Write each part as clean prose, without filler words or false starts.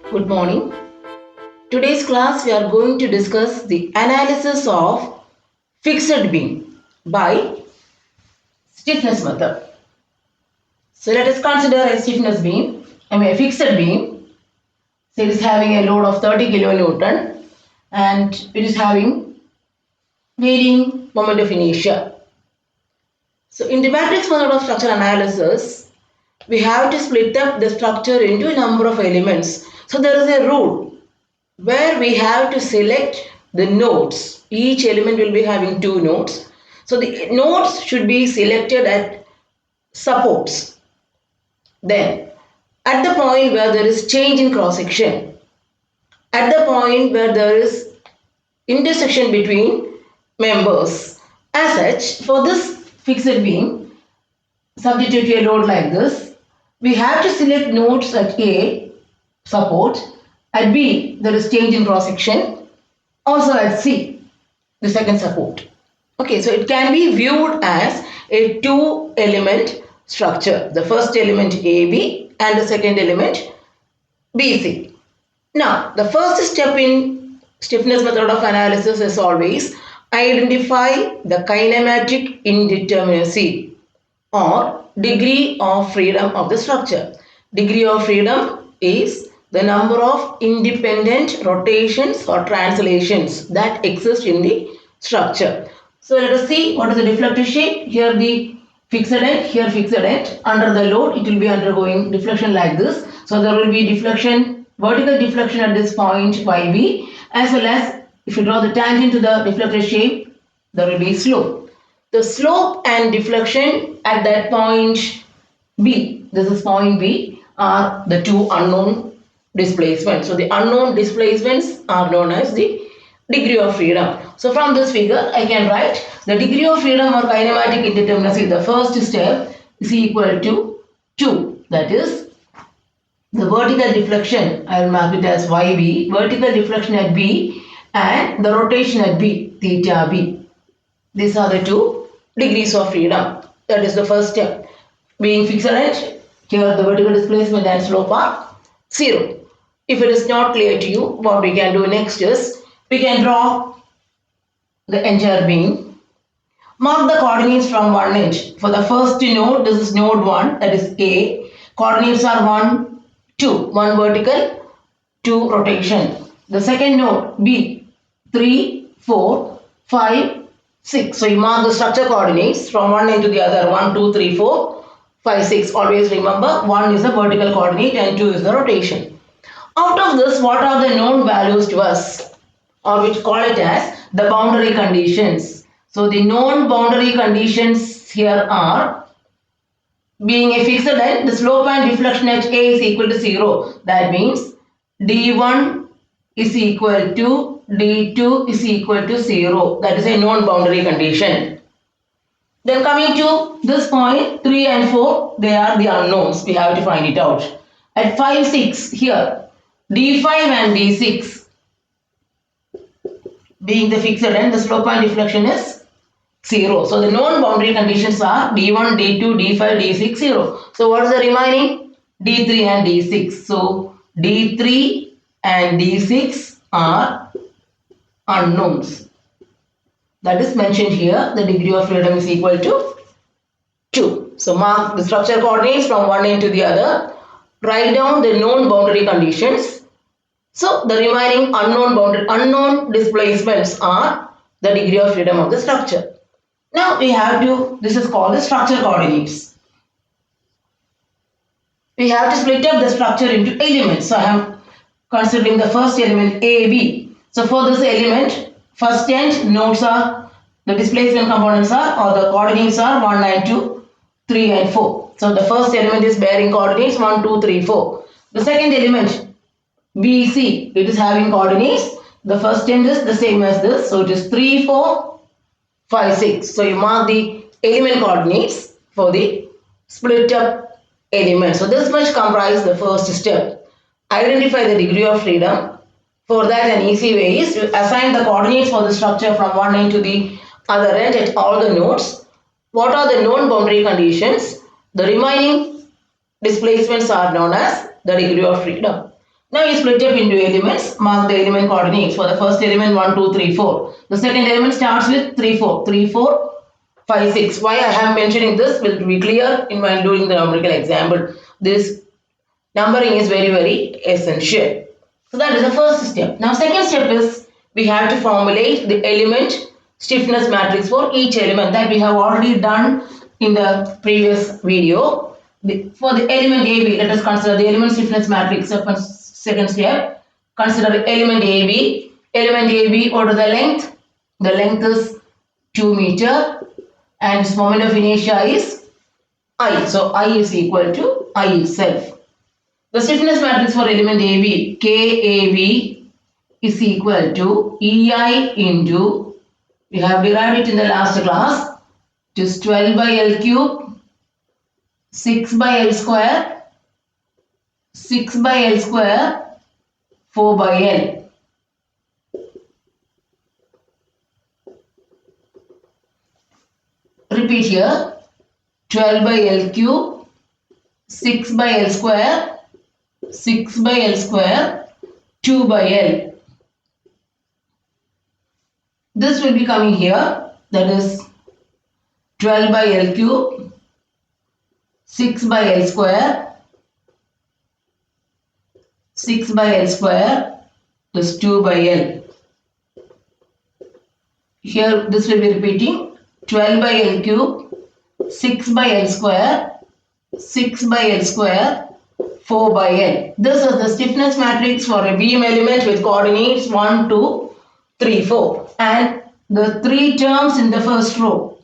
Good morning. Today's class we are going to discuss the analysis of fixed beam by stiffness method. So let us consider a stiffness beam, a fixed beam. So it is having a load of 30 kilonewton and it is having varying moment of inertia. So in the matrix method of structural analysis, we have to split up the structure into a number of elements. So there is a rule where we have to select the nodes. Each element will be having two nodes. So the nodes should be selected at supports. Then at the point where there is change in cross section, at the point where there is intersection between members. As such, for this fixed beam, substitute a load like this, we have to select nodes at A, support, at B, there is change in cross section, also at C, the second support. Okay, so it can be viewed as a two element structure. The first element AB and the second element BC. Now, the first step in stiffness method of analysis is always identify the kinematic indeterminacy or degree of freedom of the structure. Degree of freedom is the number of independent rotations or translations that exist in the structure. So let us see what is the deflective shape. Here the fixed end, here fixed end. Under the load, it will be undergoing deflection like this. So there will be deflection, vertical deflection at this point YB, as well as if you draw the tangent to the deflected shape, there will be slope. The slope and deflection at that point B, this is point B, are the two unknown displacements. So the unknown displacements are known as the degree of freedom. So from this figure, I can write the degree of freedom or kinematic indeterminacy, the first step is equal to 2. That is the vertical deflection, I will mark it as YB, vertical deflection at B and the rotation at B, theta B. These are the two degrees of freedom. That is the first step. Being fixed end, here the vertical displacement and slope are 0. If it is not clear to you, what we can do next is, we can draw the entire beam. Mark the coordinates from one edge. For the first node, this is node 1, that is A. Coordinates are 1, 2. 1 vertical, 2 rotation. The second node, B, 3, 4, 5, 6. So you mark the structure coordinates from one end to the other. 1, 2, 3, 4, 5, 6. Always remember 1 is the vertical coordinate and 2 is the rotation. Out of this, what are the known values to us? Or we call it as the boundary conditions. So the known boundary conditions here are, being a fixed end, the slope and deflection at A is equal to 0. That means D1 is equal to D2 is equal to 0. That is a known boundary condition. Then coming to this point, 3 and 4, they are the unknowns. We have to find it out. At 5, 6, here, D5 and D6, being the fixed end, the slope and deflection is 0. So the known boundary conditions are D1, D2, D5, D6, 0. So what is the remaining? D3 and D6. So D3 and D6 are unknowns. That is mentioned here. The degree of freedom is equal to 2. So mark the structure coordinates from one end to the other. Write down the known boundary conditions. So the remaining unknown displacements are the degree of freedom of the structure. Now we have to, this is called the structure coordinates. We have to split up the structure into elements. So I am considering the first element AB. So for this element, first end nodes are, the displacement components are, or the coordinates are 1 and 2, 3 and 4. So the first element is bearing coordinates 1, 2, 3, 4. The second element BC, it is having coordinates. The first end is the same as this. So it is 3, 4, 5, 6. So you mark the element coordinates for the split up element. So this much comprise the first step. Identify the degree of freedom. For that, an easy way is to assign the coordinates for the structure from one end to the other end at all the nodes. What are the known boundary conditions? The remaining displacements are known as the degree of freedom. Now you split up into elements, mark the element coordinates. For the first element 1, 2, 3, 4. The second element starts with 3, 4. 3, 4, 5, 6. Why I am mentioning this will be clear in while doing the numerical example. This numbering is very essential. So that is the first step. Now second step is we have to formulate the element stiffness matrix for each element that we have already done in the previous video. For the element AB, let us consider the element stiffness matrix. Second step, consider element AB. Element AB, what is the length? The length is 2 meter and its moment of inertia is I. So I is equal to I itself. The stiffness matrix for element AB, KAB is equal to EI into, we have derived it in the last class, it is 12 by L cube, 6 by L square, 6 by L square, 4 by L. Repeat here, 12 by L cube, 6 by L square, 6 by L square, 2 by L. This will be coming here, that is 12 by L cube, 6 by L square, 6 by L square plus 2 by L. Here this will be repeating 12 by L cube, 6 by L square, 6 by L square, 4 by L. This is the stiffness matrix for a beam element with coordinates 1, 2, 3, 4. And the 3 terms in the first row,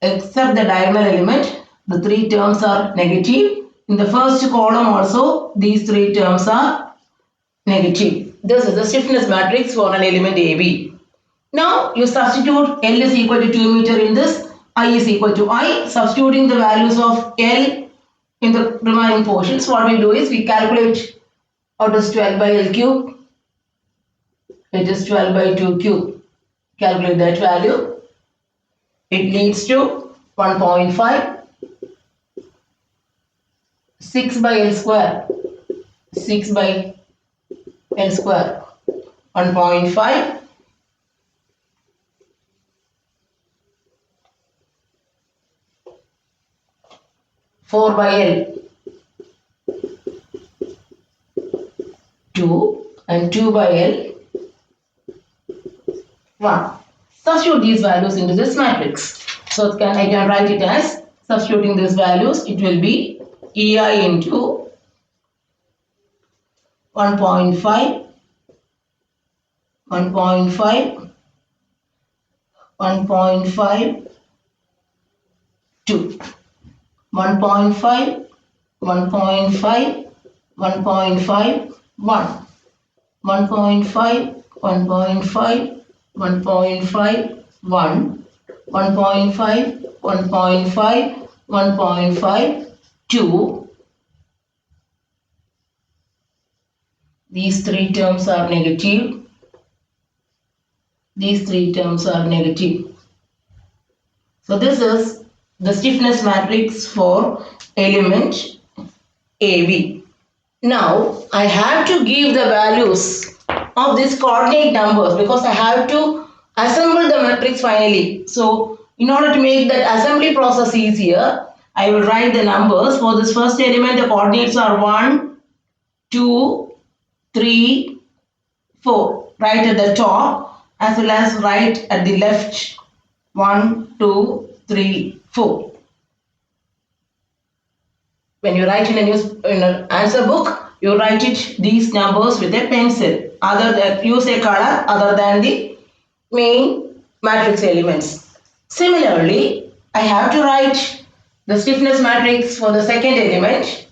except the diagonal element, the 3 terms are negative. In the first column also, these 3 terms are negative. This is the stiffness matrix for an element AB. Now you substitute L is equal to 2 meter in this, I is equal to I. Substituting the values of L in the remaining portions, what we do is we calculate out is 12 by L cube. It is 12 by 2 cube. Calculate that value. It leads to 1.5. 6 by L square. 6 by L square. 1.5. 4 by L. 2 and 2 by L. 1. Substitute these values into this matrix. So I can write it as, substituting these values, it will be EI into 1.5, 1.5, 1.5, 2, 1.5, 1.5, 1.5, 1, 1.5, 1.5, 1.5, 1, 1.5, 1.5, 1.5, 2. These 3 terms are negative. These 3 terms are negative. So this is the stiffness matrix for element AB. Now I have to give the values of these coordinate numbers because I have to assemble the matrix finally. So in order to make that assembly process easier, I will write the numbers. For this first element, the coordinates are 1, 2, 3, 4. Right at the top as well as right at the left. 1, 2, 3, 4. When you write in an answer book, you write it these numbers with a pencil. Use a color other than the main matrix elements. Similarly, I have to write the stiffness matrix for the second element.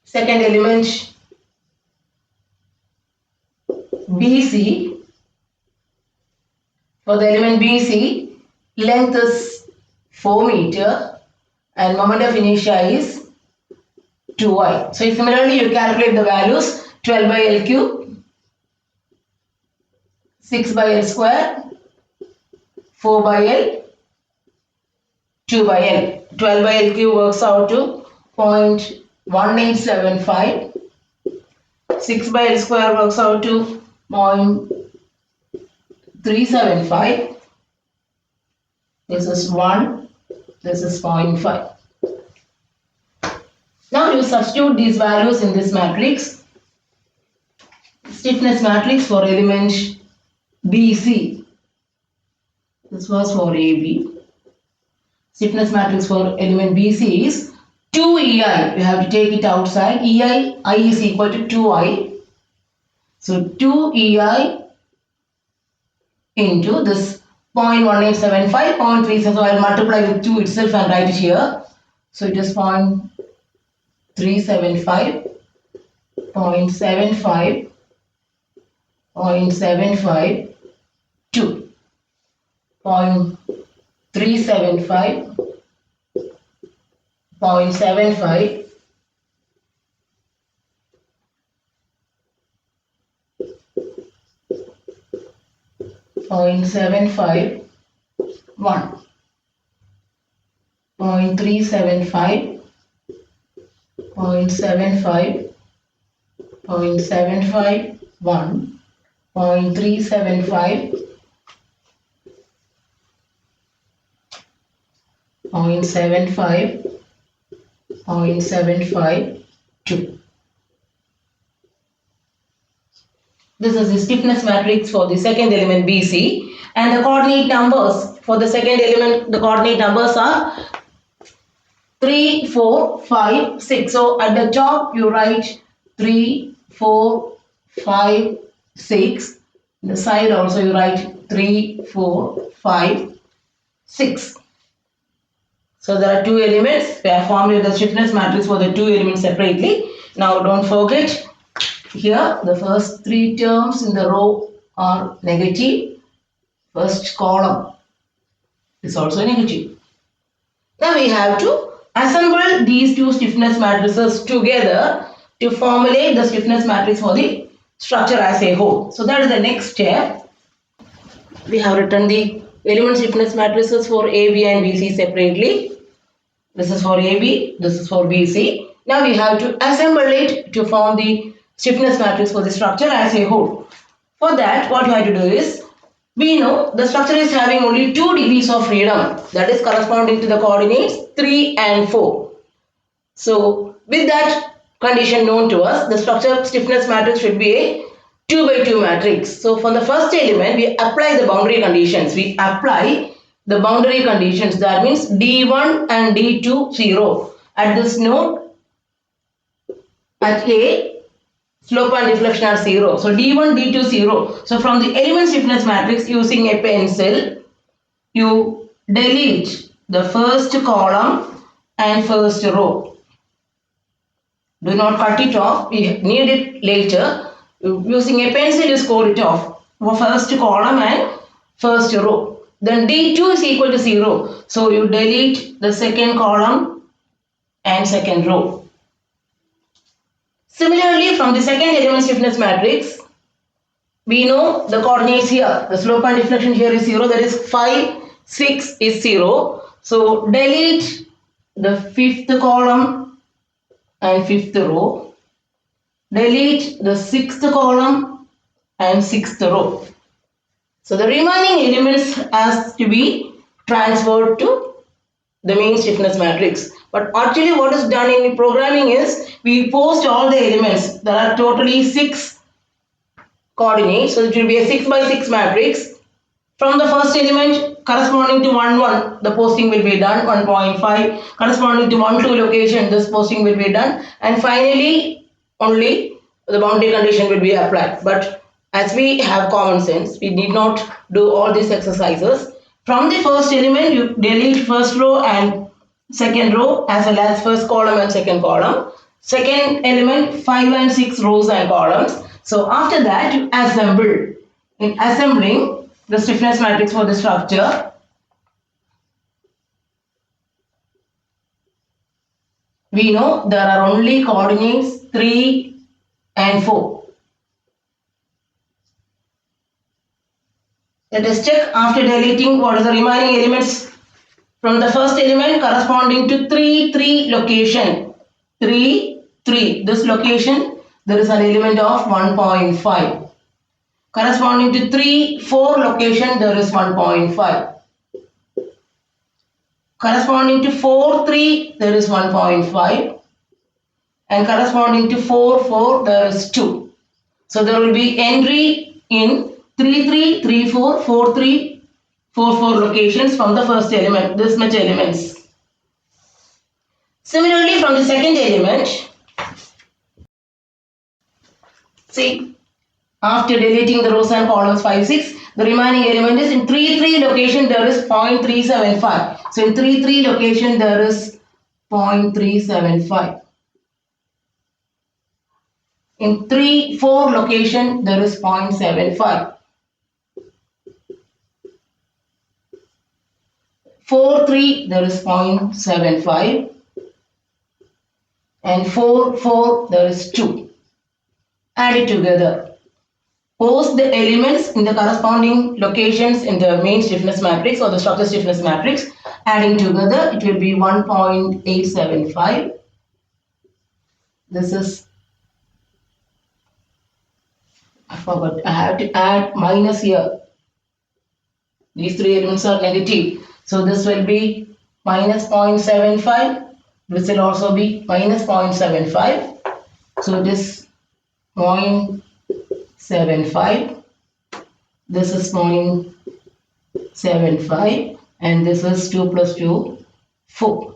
Second element BC. For the element BC, length is 4 meter and moment of inertia is 2I. So similarly, you calculate the values 12 by L cube, 6 by L square, 4 by L, 2 by L. 12 by L cube works out to 0.9 1875. 6 by L square works out to 0.375. This is 1. This is 0.5. Now you substitute these values in this matrix. Stiffness matrix for element BC. This was for AB. Stiffness matrix for element BC is 2EI. You have to take it outside. I is equal to 2I. So 2EI into this 0.1875, 0.3. So I will multiply with 2 itself and write it here. So it is 0.375, 0.75, 0.75, 2. 0.375, 0.75, 0.75, 1. 0.375, 0.75, 0.75, 1. 0.375, 0.75, 0.75, 2. This is the stiffness matrix for the second element BC, and the coordinate numbers for the second element, the coordinate numbers are 3, 4, 5, 6. So at the top you write 3, 4, 5, 6. The side also you write 3, 4, 5, 6. So there are two elements. We have formed the stiffness matrix for the two elements separately. Now don't forget, here the first 3 terms in the row are negative. First column is also negative. Now we have to assemble these two stiffness matrices together to formulate the stiffness matrix for the structure as a whole. So that is the next step. We have written the element stiffness matrices for AB and BC separately. This is for AB, this is for BC. Now we have to assemble it to form the stiffness matrix for the structure as a whole. For that, what you have to do is, we know the structure is having only 2 degrees of freedom, that is corresponding to the coordinates 3 and 4. So with that condition known to us, the structure stiffness matrix should be a 2 by 2 matrix. So for the first element, we apply the boundary conditions. We apply the boundary conditions. That means D1 and D2 0. At this node, at A, slope and deflection are 0. So D1, D2 0. So from the element stiffness matrix, using a pencil, you delete the first column and first row. Do not cut it off. We need it later. Using a pencil, you score it off for first column and first row. Then D2 is equal to 0. So you delete the second column and second row. Similarly, from the second element stiffness matrix, we know the coordinates here. The slope and deflection here is 0. That is 5, 6 is 0. So delete the fifth column and fifth row. Delete the sixth column and sixth row. So the remaining elements has to be transferred to the main stiffness matrix. But actually what is done in programming is, we post all the elements. There are totally 6 coordinates. So it will be a 6 by 6 matrix. From the first element corresponding to 1, 1, the posting will be done. 1.5 corresponding to 1, 2 location, this posting will be done. And finally only the boundary condition will be applied. But as we have common sense, we need not do all these exercises. From the first element, you delete first row and second row, as well as first column and second column. Second element, 5 and 6 rows and columns. So after that, you assemble. In assembling the stiffness matrix for the structure, we know there are only coordinates 3 and 4. Let us check after deleting what are the remaining elements from the first element corresponding to 3, 3 location. 3, 3, this location, there is an element of 1.5. Corresponding to 3, 4 location, there is 1.5. Corresponding to 4, 3, there is 1.5. And corresponding to 4, 4, there is 2. So there will be entry in 3, 3, 3, 4, 4, 3, 4, 4 locations from the first element, this much elements. Similarly, from the second element, see, after deleting the rows and columns 5, 6, the remaining element is in 3, 3 location there is 0.375. So in 3, 3 location there is 0.375. In 3, 4 location there is 0.75. 4, 3 there is 0.75. And 4, 4 there is 2. Add it together. Post the elements in the corresponding locations in the main stiffness matrix or the structure stiffness matrix. Adding together, it will be 1.875. This is, I forgot, I have to add minus here. These three elements are negative. So this will be minus 0.75. This will also be minus 0.75. So it is 0.75. This is 0.75. And this is 2 plus 2, 4.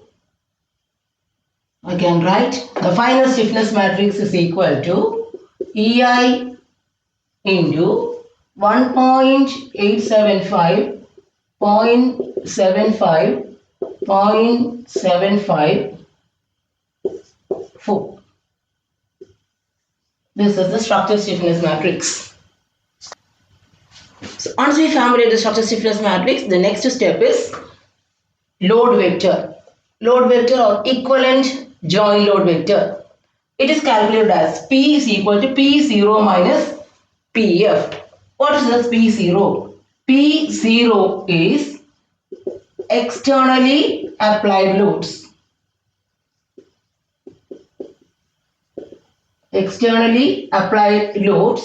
I can write the final stiffness matrix is equal to EI into 1.875, 0.75, 0.75, 4. This is the structure stiffness matrix. So once we formulate the structure stiffness matrix, the next step is load vector. Load vector or equivalent joint load vector. It is calculated as P is equal to P0 minus PF. What is this P0? P0 is externally applied loads. Externally applied loads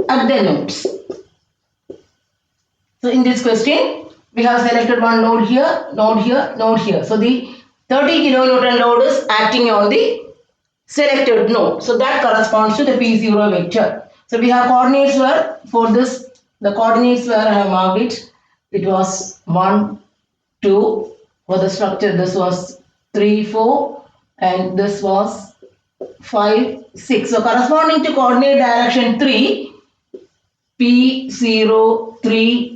at the nodes. So in this question, we have selected one node here, node here, node here. So the 30 kilonewton load is acting on the selected node. So that corresponds to the P0 vector. So we have coordinates where for this, the coordinates where I have marked it, it was 1, 2. For the structure, this was 3, 4, and this was 5, 6. So corresponding to coordinate direction 3, P0, 3,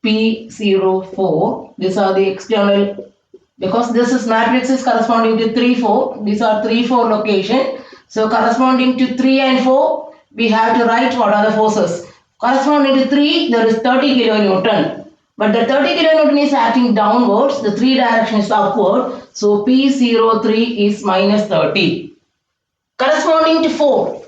P04. These are the external, because this is matrix is corresponding to 3, 4. These are 3, 4 location. So corresponding to 3 and 4, we have to write what are the forces. Corresponding to 3, there is 30 kilonewton. But the 30 kilonewton is acting downwards. The 3 direction is upward. So P03 is minus 30. Corresponding to 4,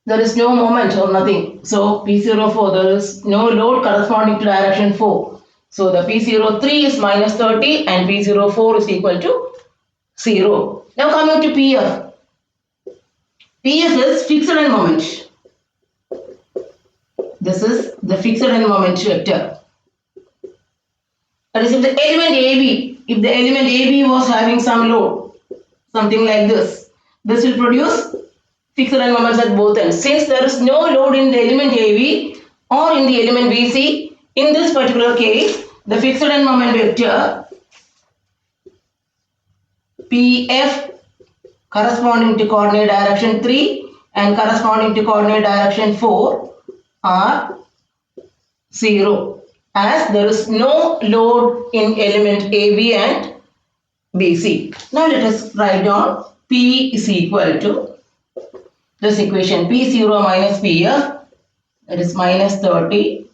there is no moment or nothing. So P04, there is no load corresponding to direction 4. So the P03 is minus 30 and P04 is equal to 0. Now coming to PF. PF is fixed end moment. This is the fixed end moment vector. That is, if the element AB was having some load, something like this will produce fixed end moments at both ends. Since there is no load in the element AB or in the element BC, in this particular case, the fixed end moment vector PF corresponding to coordinate direction 3 and corresponding to coordinate direction 4 are 0, as there is no load in element AB and BC. Now let us write down P is equal to this equation, P0 minus PF, that is minus 30,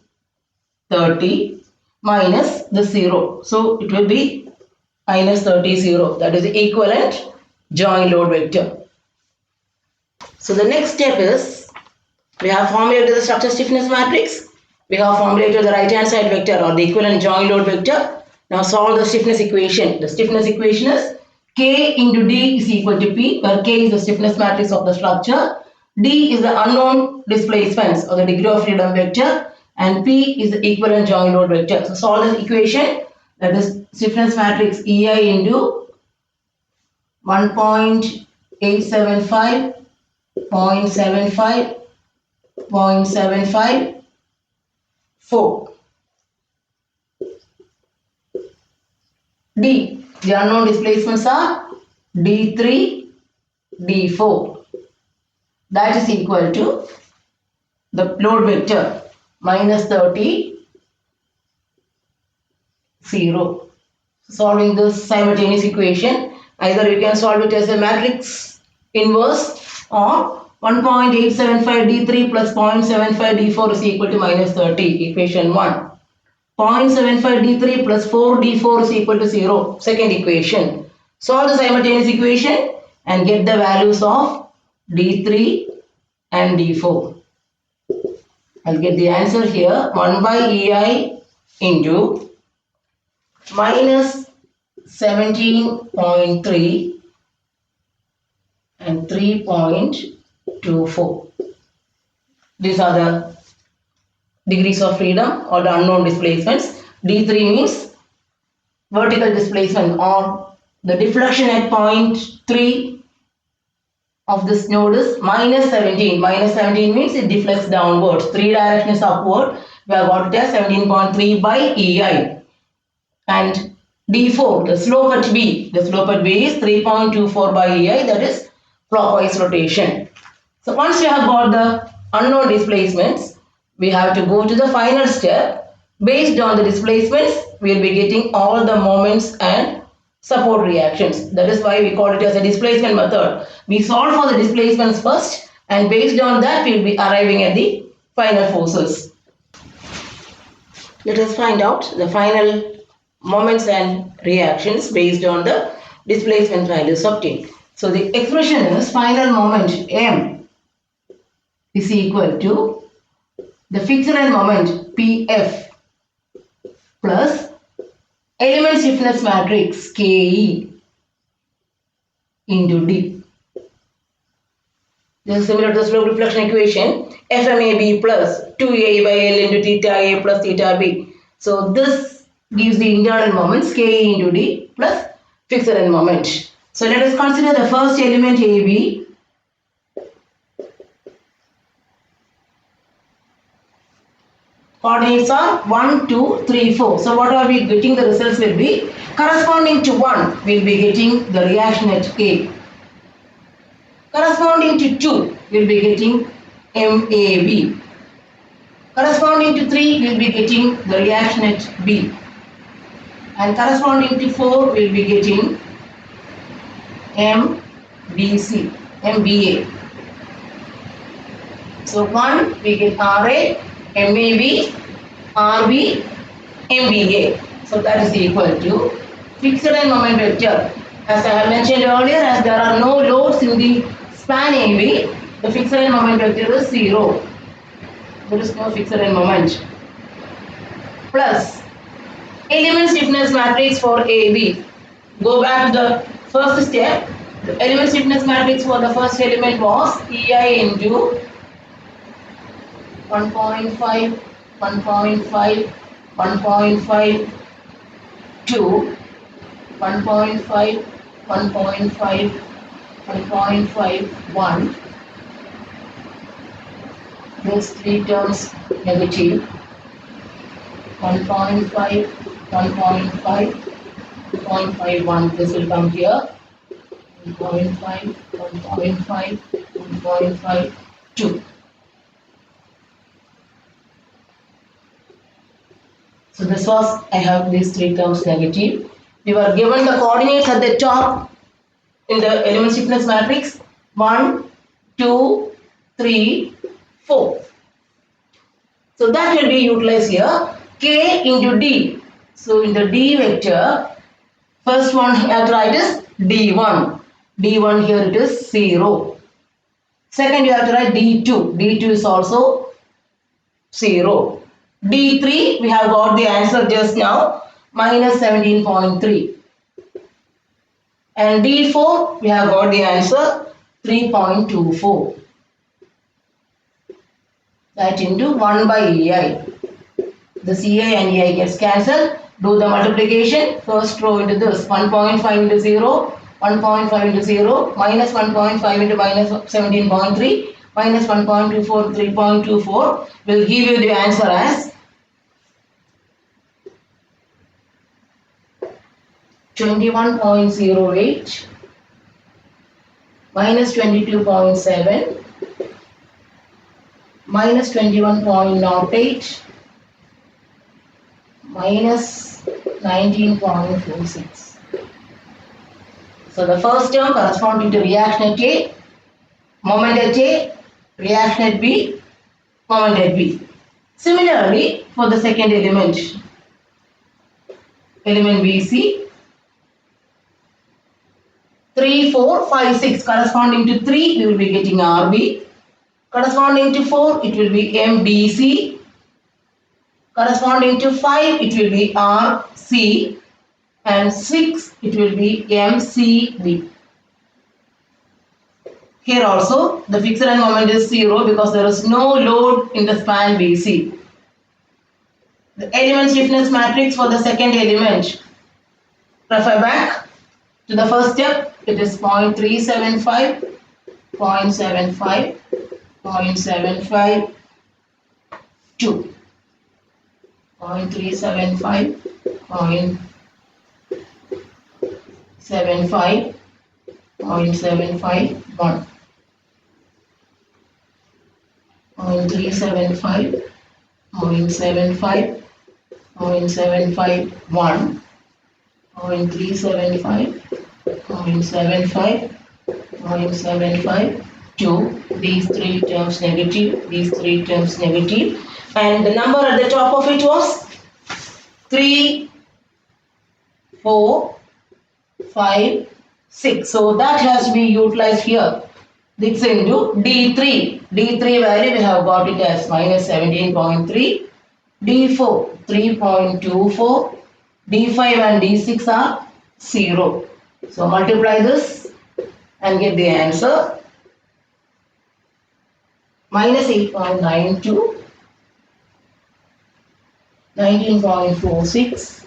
30 minus the 0. So it will be minus 30, 0. That is the equivalent joint load vector. So the next step is, we have formulated the structure stiffness matrix. We have formulated the right hand side vector or the equivalent joint load vector. Now solve the stiffness equation. The stiffness equation is K into D is equal to P, where K is the stiffness matrix of the structure, D is the unknown displacements or the degree of freedom vector, and P is the equivalent joint load vector. So solve this equation, that is stiffness matrix EI into 1.875, 0.75, 0.75, 4. D, the unknown displacements are D3, D4. That is equal to the load vector minus 30, 0. Solving this simultaneous equation, either you can solve it as a matrix inverse or 1.875 D3 plus 0.75 D4 is equal to minus 30, equation 1. 0.75 D3 plus 4 D4 is equal to 0, second equation. Solve the simultaneous equation and get the values of D3 and D4. I'll get the answer here, 1 by EI into minus 17.3 and 3.24. These are the degrees of freedom or the unknown displacements. D3 means vertical displacement or the deflection at point 3 of this node is minus 17. Minus 17 means it deflects downwards. 3 direction is upward. We have got it as 17.3 by EI. And D4, the slope at B. The slope at B is 3.24 by EI, that is clockwise rotation. So once we have got the unknown displacements, we have to go to the final step. Based on the displacements, we will be getting all the moments and support reactions. That is why we call it as a displacement method. We solve for the displacements first, and based on that we will be arriving at the final forces. Let us find out the final moments and reactions based on the displacement values obtained. So the expression is final moment M is equal to the fixed end moment PF plus element stiffness matrix KE into D. This is similar to the slope deflection equation, FMAB plus 2A by L into theta A plus theta B. So this gives the internal moments KE into D plus fixed end moment. So let us consider the first element AB. Coordinates are 1, 2, 3, 4. So what are we getting? The results will be corresponding to 1, we will be getting the reaction at A. Corresponding to 2, we will be getting MAB. Corresponding to 3, we will be getting the reaction at B. And corresponding to 4, we will be getting MBA. So 1, we get RA, MAB, RB, MBA. So that is equal to fixed end moment vector. As I have mentioned earlier, as there are no loads in the span AB, the fixed end moment vector is 0. There is no fixed end moment. Plus element stiffness matrix for AB. Go back to the first step. The element stiffness matrix for the first element was EI into 1.5, 1.5, 1.5, 2, 1.5, 1.5, 1.5, 1. These three terms negative. 1.5, 1.5, 1.51. This will come here. 1.5, 1.5, 1.5, 2. So this was, I have these three terms negative. We were given the coordinates at the top in the element stiffness matrix 1, 2, 3, 4. So that will be utilized here. K into D. So in the D vector, first one you have to write is D1. D1 here it is 0. Second you have to write D2. D2 is also 0. D3 we have got the answer just now, minus 17.3. And D4, we have got the answer 3.24. That into 1 by EI. This EI and EI gets cancelled. Do the multiplication. First row into this. 1.5 into 0. 1.5 into 0. Minus 1.5 into minus 17.3. Minus 1.24, 3.24 will give you the answer as 21.08 minus 22.7 minus 21.08 minus 19.46. So the first term corresponding to reaction at A, moment at A, reaction at B, moment at B. Similarly, for the second element BC, 3, 4, 5, 6 corresponding to 3, we will be getting RB. Corresponding to 4, it will be MBC. Corresponding to 5, it will be RC. And 6, it will be MCB. Here also, the fixed end moment is 0 because there is no load in the span BC. The element stiffness matrix for the second element. Refer back to the first step. It is 0.375, 0.75, 0.75, 2. 0.375, 0.75, 0.75, 1. 0.375, 0.75, 0.75, 1. 0.375, 0.75, 0.75, 2. These three terms negative, these three terms negative. And the number at the top of it was 3, 4, 5, 6. So that has to be utilized here. This into D3. D3 value we have got it as minus 17.3. D4 3.24. D5 and D6 are 0. So multiply this and get the answer. Minus 8.92. 19.46.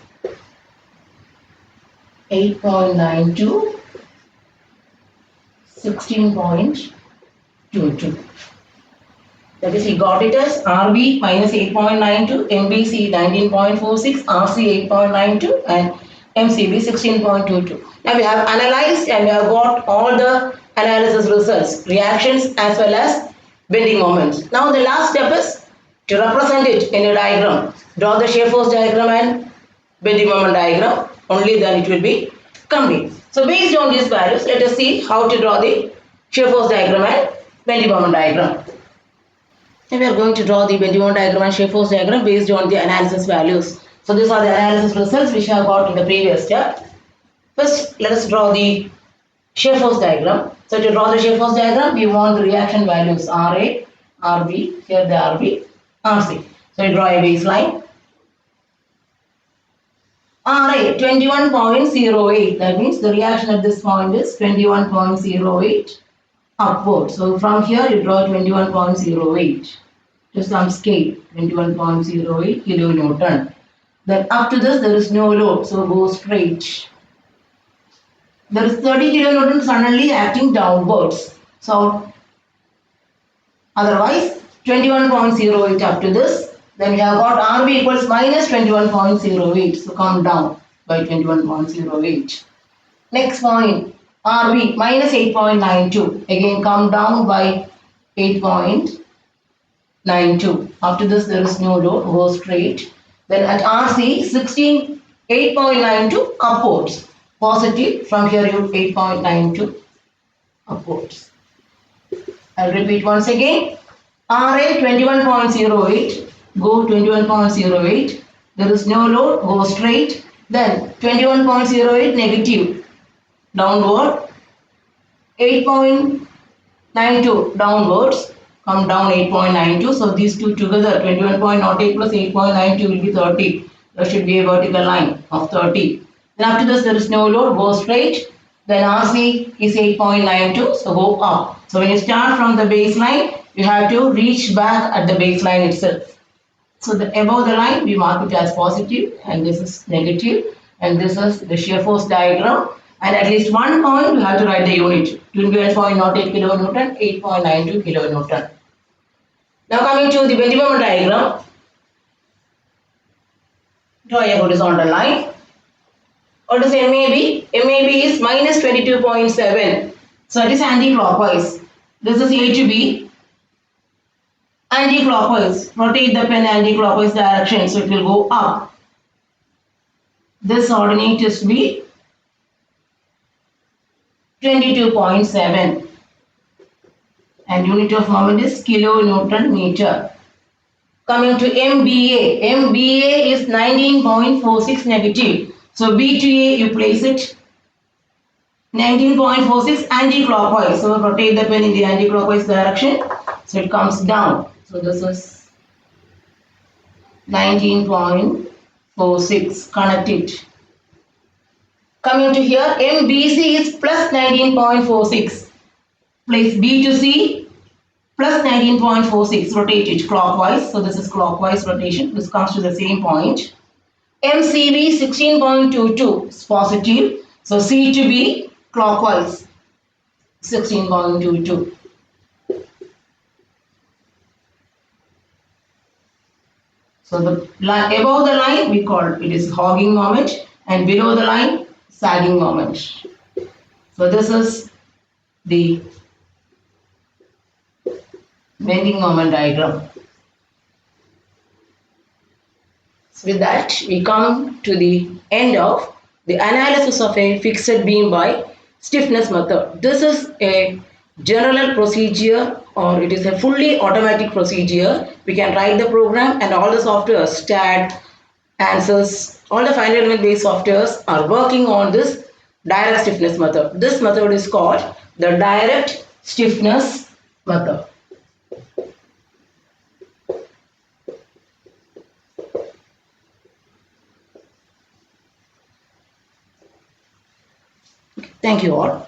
8.92. 16.22. That is, we got it as RB minus 8.92, MBC 19.46, RC 8.92 and MCB 16.22. Now we have analyzed and we have got all the analysis results, reactions as well as bending moments. Now the last step is to represent it in a diagram. Draw the shear force diagram and bending moment diagram. Only then it will be complete. So based on these values, let us see how to draw the shear force diagram and bending moment diagram. Now we are going to draw the bending moment diagram and shear force diagram based on the analysis values. So these are the analysis results which I have got in the previous step. First, let us draw the shear force diagram. So to draw the shear force diagram, we want the reaction values RA, RB, here the RB, RC. So we draw a baseline. RA 21.08, that means the reaction at this point is 21.08 upward. So from here you draw 21.08 to some scale, 21.08 kilonewton. Then up to this there is no load, so go straight. There is 30 kilonewton suddenly acting downwards. So otherwise 21.08 up to this. Then we have got RB equals minus 21.08. So come down by 21.08. Next point, RB minus 8.92. Again come down by 8.92. After this there is no load, go straight. Then at RC 8.92 upwards. Positive, from here you 8.92 upwards. I'll repeat once again. RA 21.08. Go 21.08. There is no load, go straight. Then 21.08 negative, downward. 8.92 downwards, come down 8.92. So these two together, 21.08 plus 8.92 will be 30. There should be a vertical line of 30. Then after this there is no load, go straight. Then RC is 8.92, so go up. So when you start from the baseline, you have to reach back at the baseline itself. So above the line, we mark it as positive, and this is negative, and this is the shear force diagram. And at least one point, you have to write the unit. 21.08 kilonewton, 8.92 kilonewton. Now coming to the bending moment diagram, draw a horizontal line. What is MAB? MAB is minus 22.7. So it is anti-clockwise. This is A to B. Anti-clockwise. Rotate the pen anti-clockwise direction, so it will go up. This ordinate is B. 22.7. And unit of moment is kilonewton meter. Coming to MBA. MBA is 19.46 negative. So B to A, you place it 19.46 anti-clockwise. So rotate the pen in the anti-clockwise direction. So it comes down. So this is 19.46. Connect it. Coming to here, MBC is plus 19.46. Place B to C plus 19.46. Rotate it clockwise. So this is clockwise rotation. This comes to the same point. MCB 16.22 is positive. So C to B clockwise 16.22. So the line above the line we call it is hogging moment, and below the line sagging moment. So this is the bending moment diagram. So with that, we come to the end of the analysis of a fixed beam by stiffness method. This is a general procedure, or it is a fully automatic procedure. We can write the program, and all the softwares, STAAD, ANSYS, all the finite element based softwares are working on this direct stiffness method. This method is called the direct stiffness method. Thank you all.